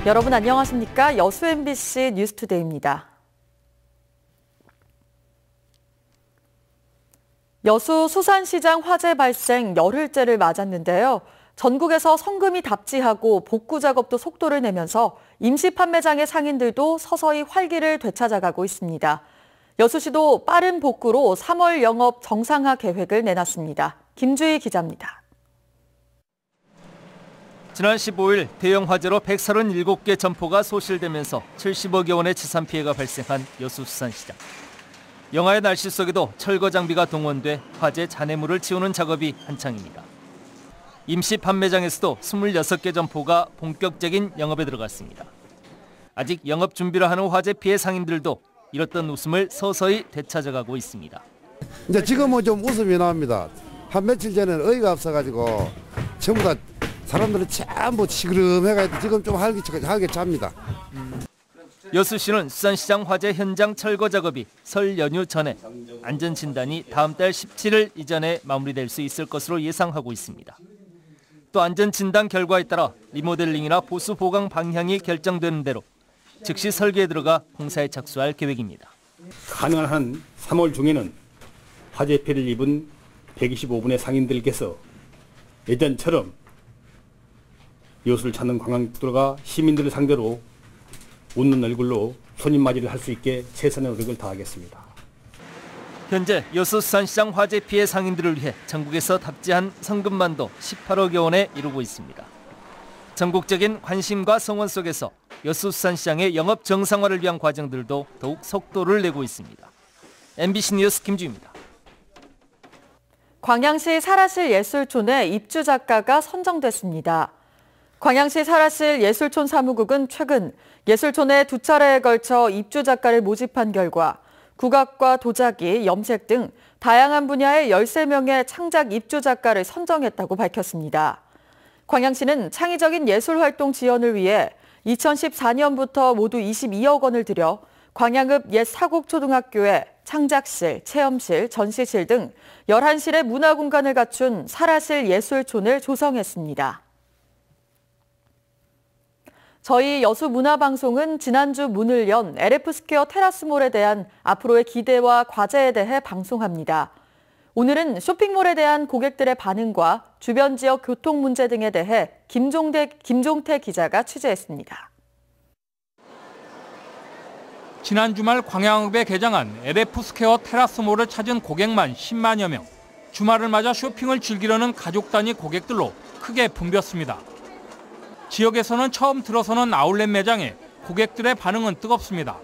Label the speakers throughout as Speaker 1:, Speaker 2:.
Speaker 1: 여러분 안녕하십니까? 여수 MBC 뉴스투데이입니다. 여수 수산시장 화재 발생 열흘째를 맞았는데요. 전국에서 성금이 답지하고 복구 작업도 속도를 내면서 임시 판매장의 상인들도 서서히 활기를 되찾아가고 있습니다. 여수시도 빠른 복구로 3월 영업 정상화 계획을 내놨습니다. 김주희 기자입니다.
Speaker 2: 지난 15일 대형 화재로 137개 점포가 소실되면서 70억여 원의 재산 피해가 발생한 여수 수산시장. 영하의 날씨 속에도 철거 장비가 동원돼 화재 잔해물을 치우는 작업이 한창입니다. 임시 판매장에서도 26개 점포가 본격적인 영업에 들어갔습니다. 아직 영업 준비를 하는 화재 피해 상인들도 잃었던 웃음을 서서히 되찾아가고 있습니다.
Speaker 3: 이제 지금은 좀 웃음이 나옵니다. 한 며칠 전에는 어이가 없어가지고 전부 다 사람들은 전부 시그름해가지고 지금 좀 활기찹니다.
Speaker 2: 여수시는 수산시장 화재 현장 철거 작업이 설 연휴 전에 안전진단이 다음 달 17일 이전에 마무리될 수 있을 것으로 예상하고 있습니다. 또 안전진단 결과에 따라 리모델링이나 보수 보강 방향이 결정되는 대로 즉시 설계에 들어가 공사에 착수할 계획입니다.
Speaker 4: 가능한 한 3월 중에는 화재 피해를 입은 125분의 상인들께서 예전처럼 여수를 찾는 관광객들과 시민들을 상대로 웃는 얼굴로 손님 맞이를 할 수 있게 최선의 노력을 다하겠습니다.
Speaker 2: 현재 여수 수산시장 화재 피해 상인들을 위해 전국에서 답지한 성금만도 18억여 원에 이르고 있습니다. 전국적인 관심과 성원 속에서 여수 수산시장의 영업 정상화를 위한 과정들도 더욱 속도를 내고 있습니다. MBC 뉴스 김주희입니다.
Speaker 1: 광양시 사라실 예술촌에 입주 작가가 선정됐습니다. 광양시 사라실 예술촌 사무국은 최근 예술촌에 2차례에 걸쳐 입주 작가를 모집한 결과 국악과 도자기, 염색 등 다양한 분야의 13명의 창작 입주 작가를 선정했다고 밝혔습니다. 광양시는 창의적인 예술활동 지원을 위해 2014년부터 모두 22억 원을 들여 광양읍 옛사곡초등학교에 창작실, 체험실, 전시실 등 11실의 문화공간을 갖춘 사라실 예술촌을 조성했습니다. 저희 여수문화방송은 지난주 문을 연 LF스퀘어 테라스몰에 대한 앞으로의 기대와 과제에 대해 방송합니다. 오늘은 쇼핑몰에 대한 고객들의 반응과 주변 지역 교통 문제 등에 대해 김종태 기자가 취재했습니다.
Speaker 5: 지난 주말 광양읍에 개장한 LF스퀘어 테라스몰을 찾은 고객만 10만여 명. 주말을 맞아 쇼핑을 즐기려는 가족 단위 고객들로 크게 붐볐습니다. 지역에서는 처음 들어서는 아울렛 매장에 고객들의 반응은 뜨겁습니다.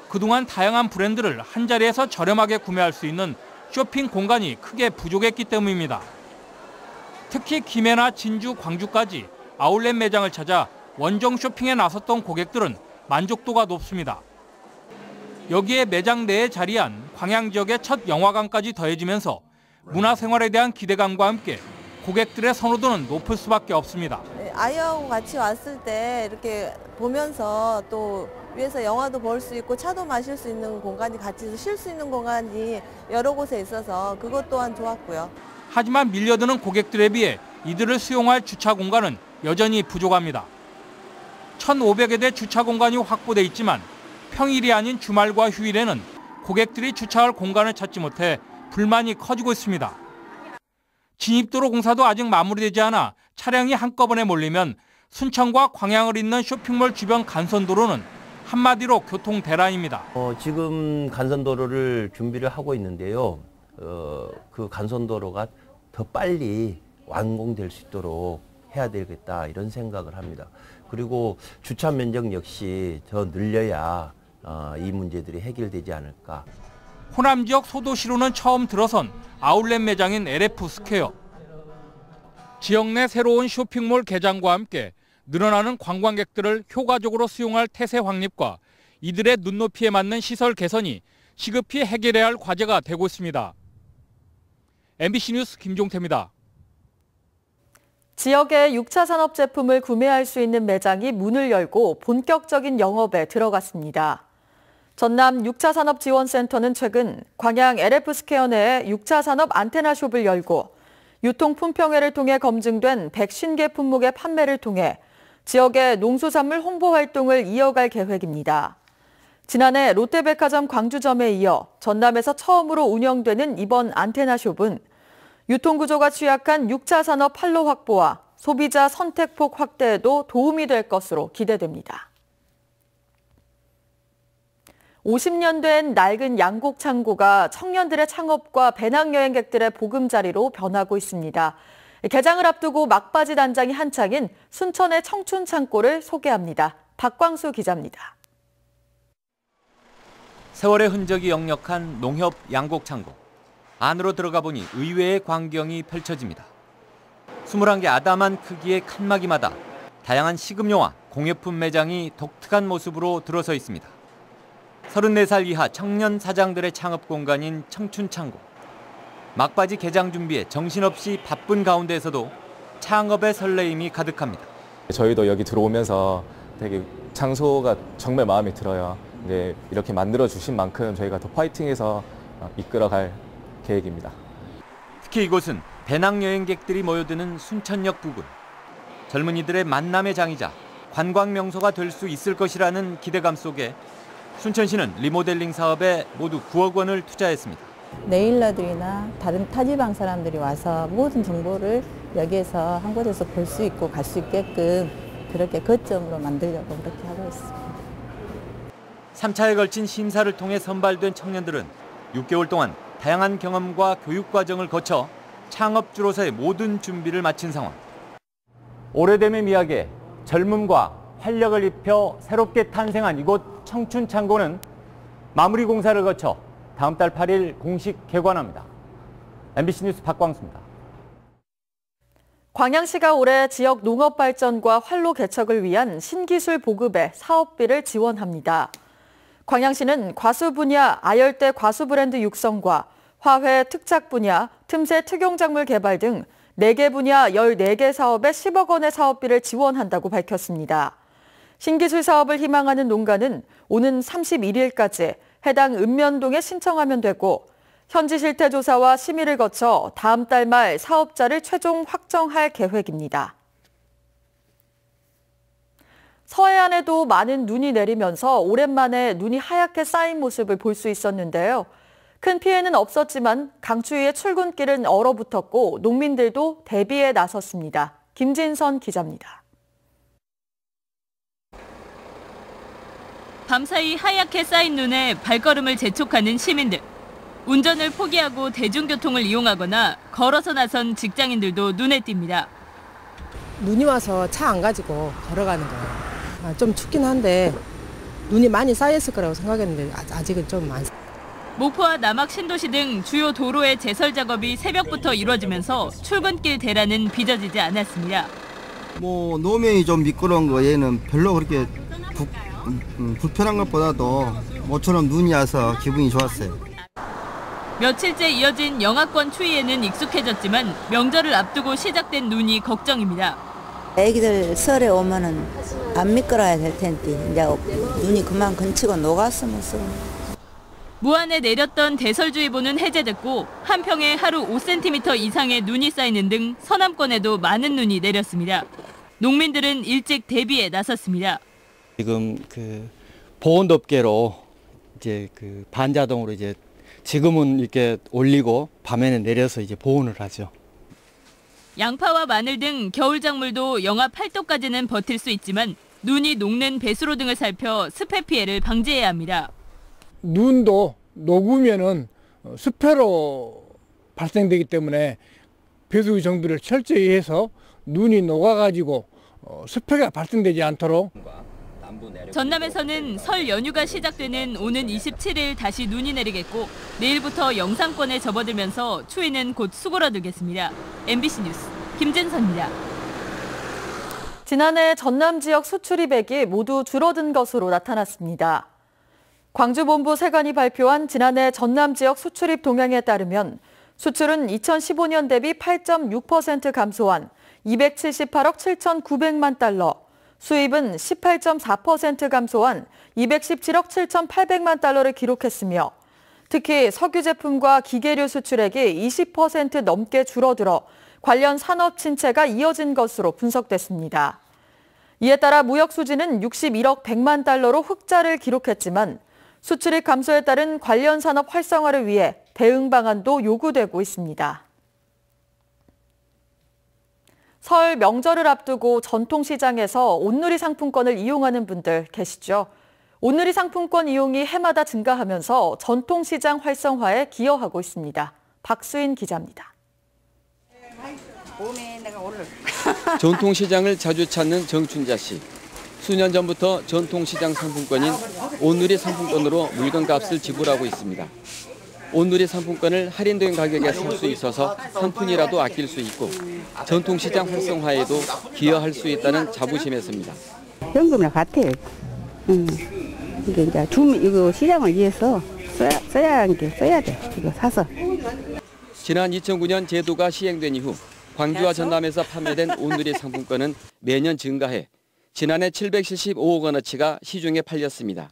Speaker 5: 그동안 다양한 브랜드를 한자리에서 저렴하게 구매할 수 있는 쇼핑 공간이 크게 부족했기 때문입니다. 특히 김해나 진주, 광주까지 아울렛 매장을 찾아 원정 쇼핑에 나섰던 고객들은 만족도가 높습니다. 여기에 매장 내에 자리한 광양 지역의 첫 영화관까지 더해지면서 문화생활에 대한 기대감과 함께 고객들의 선호도는 높을 수밖에 없습니다.
Speaker 6: 아이하고 같이 왔을 때 이렇게 보면서 또 위에서 영화도 볼 수 있고 차도 마실 수 있는 공간이 같이 쉴 수 있는 공간이 여러 곳에 있어서 그것 또한 좋았고요.
Speaker 5: 하지만 밀려드는 고객들에 비해 이들을 수용할 주차 공간은 여전히 부족합니다. 1,500여 대 주차 공간이 확보돼 있지만 평일이 아닌 주말과 휴일에는 고객들이 주차할 공간을 찾지 못해 불만이 커지고 있습니다. 진입도로 공사도 아직 마무리되지 않아 차량이 한꺼번에 몰리면 순천과 광양을 잇는 쇼핑몰 주변 간선도로는 한마디로 교통 대란입니다.
Speaker 7: 지금 간선도로를 준비를 하고 있는데요. 그 간선도로가 더 빨리 완공될 수 있도록 해야 되겠다 이런 생각을 합니다. 그리고 주차 면적 역시 더 늘려야 이 문제들이 해결되지 않을까.
Speaker 5: 호남 지역 소도시로는 처음 들어선 아울렛 매장인 LF스퀘어. 지역 내 새로운 쇼핑몰 개장과 함께 늘어나는 관광객들을 효과적으로 수용할 태세 확립과 이들의 눈높이에 맞는 시설 개선이 시급히 해결해야 할 과제가 되고 있습니다. MBC 뉴스 김종태입니다.
Speaker 1: 지역의 6차 산업 제품을 구매할 수 있는 매장이 문을 열고 본격적인 영업에 들어갔습니다. 전남 6차 산업지원센터는 최근 광양 LF스퀘어 내에 6차 산업 안테나숍을 열고 유통 품평회를 통해 검증된 150개 품목의 판매를 통해 지역의 농수산물 홍보 활동을 이어갈 계획입니다. 지난해 롯데백화점 광주점에 이어 전남에서 처음으로 운영되는 이번 안테나숍은 유통구조가 취약한 6차 산업 판로 확보와 소비자 선택폭 확대에도 도움이 될 것으로 기대됩니다. 50년 된 낡은 양곡 창고가 청년들의 창업과 배낭여행객들의 보금자리로 변하고 있습니다. 개장을 앞두고 막바지 단장이 한창인 순천의 청춘 창고를 소개합니다. 박광수 기자입니다.
Speaker 2: 세월의 흔적이 역력한 농협 양곡 창고. 안으로 들어가 보니 의외의 광경이 펼쳐집니다. 21개 아담한 크기의 칸막이마다 다양한 식음료와 공예품 매장이 독특한 모습으로 들어서 있습니다. 34살 이하 청년 사장들의 창업 공간인 청춘창고. 막바지 개장 준비에 정신없이 바쁜 가운데에서도 창업의 설레임이 가득합니다.
Speaker 8: 저희도 여기 들어오면서 되게 장소가 정말 마음에 들어요. 네, 이렇게 만들어 주신 만큼 저희가 더 파이팅해서 이끌어갈 계획입니다.
Speaker 2: 특히 이곳은 배낭여행객들이 모여드는 순천역 부근. 젊은이들의 만남의 장이자 관광 명소가 될 수 있을 것이라는 기대감 속에 순천시는 리모델링 사업에 모두 9억 원을 투자했습니다.
Speaker 9: 네일러들이나 다른 타지방 사람들이 와서 모든 정보를 여기에서 한 곳에서 볼 수 있고 갈 수 있게끔 그렇게 거점으로 만들려고 그렇게 하고 있습니다.
Speaker 2: 3차에 걸친 심사를 통해 선발된 청년들은 6개월 동안 다양한 경험과 교육 과정을 거쳐 창업주로서의 모든 준비를 마친 상황. 오래됨의 미학에 젊음과 활력을 입혀 새롭게 탄생한 이곳 청춘창고는 마무리 공사를 거쳐 다음 달 8일 공식 개관합니다. MBC 뉴스 박광수입니다.
Speaker 1: 광양시가 올해 지역 농업 발전과 활로 개척을 위한 신기술 보급에 사업비를 지원합니다. 광양시는 과수 분야 아열대 과수 브랜드 육성과 화훼 특작 분야 틈새 특용작물 개발 등 4개 분야 14개 사업에 10억 원의 사업비를 지원한다고 밝혔습니다. 신기술 사업을 희망하는 농가는 오는 31일까지 해당 읍면동에 신청하면 되고 현지 실태 조사와 심의를 거쳐 다음 달 말 사업자를 최종 확정할 계획입니다. 서해안에도 많은 눈이 내리면서 오랜만에 눈이 하얗게 쌓인 모습을 볼 수 있었는데요. 큰 피해는 없었지만 강추위에 출근길은 얼어붙었고 농민들도 대비에 나섰습니다. 김진선 기자입니다.
Speaker 10: 밤사이 하얗게 쌓인 눈에 발걸음을 재촉하는 시민들. 운전을 포기하고 대중교통을 이용하거나 걸어서 나선 직장인들도 눈에 띕니다.
Speaker 11: 눈이 와서 차 안 가지고 걸어가는 거예요. 좀 춥긴 한데 눈이 많이 쌓였을 거라고 생각했는데 아직은 좀 많습니다.
Speaker 10: 목포와 남학 신도시 등 주요 도로의 제설 작업이 새벽부터 이루어지면서 출근길 대란은 빚어지지 않았습니다.
Speaker 12: 노면이 좀 미끄러운 거에는 별로 그렇게 불편한 것보다도 모처럼 눈이 와서 기분이 좋았어요.
Speaker 10: 며칠째 이어진 영하권 추위에는 익숙해졌지만 명절을 앞두고 시작된 눈이 걱정입니다.
Speaker 13: 애기들 설에 오면은 안 미끄러야 될 텐데 이제 눈이 그만 근치고 녹았으면
Speaker 10: 무안에 내렸던 대설주의보는 해제됐고 한평에 하루 5cm 이상의 눈이 쌓이는 등 서남권에도 많은 눈이 내렸습니다. 농민들은 일찍 대비에 나섰습니다.
Speaker 14: 지금 보온덮개로 이제 반자동으로 이제 지금은 이렇게 올리고 밤에는 내려서 이제 보온을 하죠.
Speaker 10: 양파와 마늘 등 겨울 작물도 영하 8도까지는 버틸 수 있지만 눈이 녹는 배수로 등을 살펴 습해 피해를 방지해야 합니다.
Speaker 15: 눈도 녹으면은 습해로 발생되기 때문에 배수 정비를 철저히 해서 눈이 녹아가지고 습해가 발생되지 않도록.
Speaker 10: 전남에서는 설 연휴가 시작되는 오는 27일 다시 눈이 내리겠고 내일부터 영상권에 접어들면서 추위는 곧 수그러들겠습니다. MBC 뉴스 김진선입니다.
Speaker 1: 지난해 전남 지역 수출입액이 모두 줄어든 것으로 나타났습니다. 광주본부 세관이 발표한 지난해 전남 지역 수출입 동향에 따르면 수출은 2015년 대비 8.6% 감소한 278억 7,900만 달러, 수입은 18.4% 감소한 217억 7,800만 달러를 기록했으며 특히 석유 제품과 기계류 수출액이 20% 넘게 줄어들어 관련 산업 침체가 이어진 것으로 분석됐습니다. 이에 따라 무역 수지는 61억 100만 달러로 흑자를 기록했지만 수출입 감소에 따른 관련 산업 활성화를 위해 대응 방안도 요구되고 있습니다. 설 명절을 앞두고 전통시장에서 온누리 상품권을 이용하는 분들 계시죠? 온누리 상품권 이용이 해마다 증가하면서 전통시장 활성화에 기여하고 있습니다. 박수인 기자입니다.
Speaker 16: 전통시장을 자주 찾는 정춘자 씨. 수년 전부터 전통시장 상품권인 온누리 상품권으로 물건값을 지불하고 있습니다. 온누리 상품권을 할인된 가격에 살 수 있어서 한 푼이라도 아낄 수 있고 전통시장 활성화에도 기여할 수 있다는 자부심했습니다.
Speaker 17: 현금이랑 같아요. 이게 이제 이거 시장을 위해서 써야 돼. 이거 사서.
Speaker 16: 지난 2009년 제도가 시행된 이후 광주와 전남에서 판매된 온누리 상품권은 매년 증가해 지난해 775억 원어치가 시중에 팔렸습니다.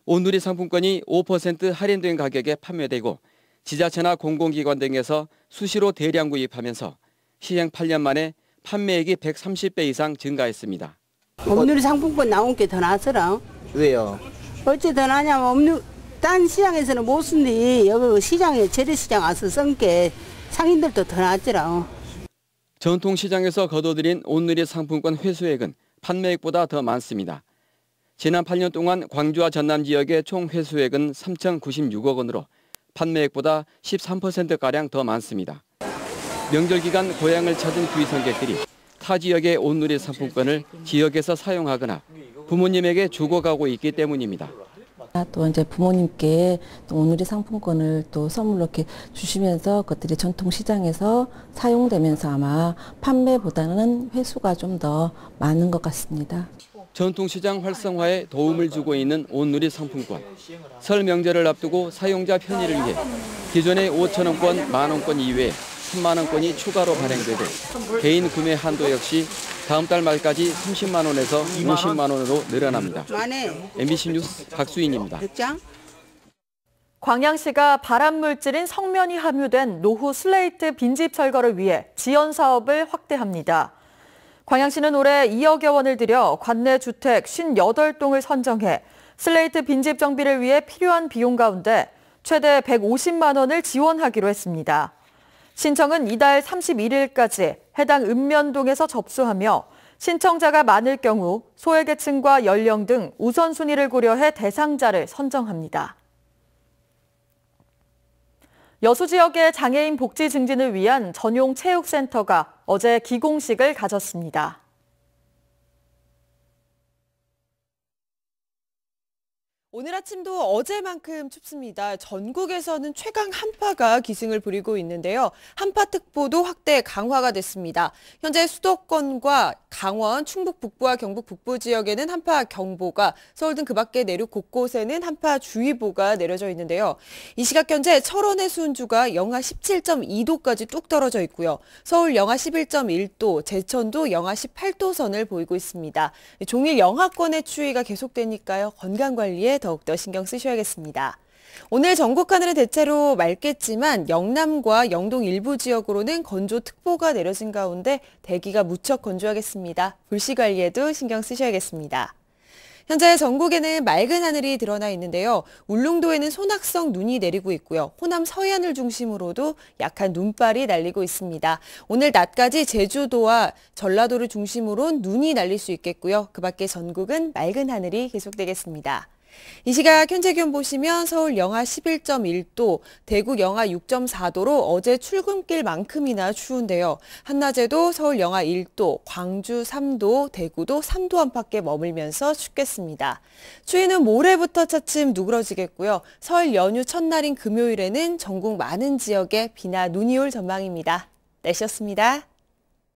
Speaker 16: 온누리 상품권이 5% 할인된 가격에 판매되고 지자체나 공공기관 등에서 수시로 대량 구입하면서 시행 8년 만에 판매액이 130배 이상 증가했습니다.
Speaker 17: 온누리 상품권 나온 게 더 낫더라.
Speaker 18: 왜요?
Speaker 17: 어째 더 나냐면 딴 시장에서는 못 쓴데 여기 시장에 재래시장 와서 쓴 게 상인들도 더 낫더라.
Speaker 16: 전통시장에서 거둬들인 온누리 상품권 회수액은 판매액보다 더 많습니다. 지난 8년 동안 광주와 전남 지역의 총 회수액은 3,096억 원으로 판매액보다 13%가량 더 많습니다. 명절 기간 고향을 찾은 귀성객들이 타 지역의 온누리 상품권을 지역에서 사용하거나 부모님에게 주고 가고 있기 때문입니다.
Speaker 19: 또 이제 부모님께 또 온누리 상품권을 또 선물로 이렇게 주시면서 그것들이 전통시장에서 사용되면서 아마 판매보다는 회수가 좀 더 많은 것 같습니다.
Speaker 16: 전통시장 활성화에 도움을 주고 있는 온누리 상품권. 설 명절을 앞두고 사용자 편의를 위해 기존의 5,000원권, 10,000원권 이외에 30,000원권이 추가로 발행되고 개인 구매 한도 역시 다음 달 말까지 30만 원에서 50만 원으로 늘어납니다. MBC 뉴스 박수인입니다.
Speaker 1: 광양시가 발암물질인 성면이 함유된 노후 슬레이트 빈집 철거를 위해 지원 사업을 확대합니다. 광양시는 올해 2억여 원을 들여 관내 주택 58동을 선정해 슬레이트 빈집 정비를 위해 필요한 비용 가운데 최대 150만 원을 지원하기로 했습니다. 신청은 이달 31일까지 해당 읍면동에서 접수하며 신청자가 많을 경우 소외계층과 연령 등 우선순위를 고려해 대상자를 선정합니다. 여수 지역의 장애인 복지 증진을 위한 전용 체육센터가 어제 기공식을 가졌습니다.
Speaker 20: 오늘 아침도 어제만큼 춥습니다. 전국에서는 최강 한파가 기승을 부리고 있는데요. 한파특보도 확대 강화가 됐습니다. 현재 수도권과 강원, 충북 북부와 경북 북부 지역에는 한파 경보가, 서울 등 그 밖의 내륙 곳곳에는 한파 주의보가 내려져 있는데요. 이 시각 현재 철원의 수은주가 영하 17.2도까지 뚝 떨어져 있고요. 서울 영하 11.1도, 제천도 영하 18도 선을 보이고 있습니다. 종일 영하권의 추위가 계속되니까요. 건강관리에 더욱더 신경 쓰셔야겠습니다. 오늘 전국 하늘은 대체로 맑겠지만 영남과 영동 일부 지역으로는 건조특보가 내려진 가운데 대기가 무척 건조하겠습니다. 불씨 관리에도 신경 쓰셔야겠습니다. 현재 전국에는 맑은 하늘이 드러나 있는데요. 울릉도에는 소낙성 눈이 내리고 있고요. 호남 서해안을 중심으로도 약한 눈발이 날리고 있습니다. 오늘 낮까지 제주도와 전라도를 중심으로 눈이 날릴 수 있겠고요. 그 밖에 전국은 맑은 하늘이 계속되겠습니다. 이 시각 현재 기온 보시면 서울 영하 11.1도, 대구 영하 6.4도로 어제 출근길만큼이나 추운데요. 한낮에도 서울 영하 1도, 광주 3도, 대구도 3도 안팎에 머물면서 춥겠습니다. 추위는 모레부터 차츰 누그러지겠고요. 설 연휴 첫날인 금요일에는 전국 많은 지역에 비나 눈이 올 전망입니다. 날씨였습니다.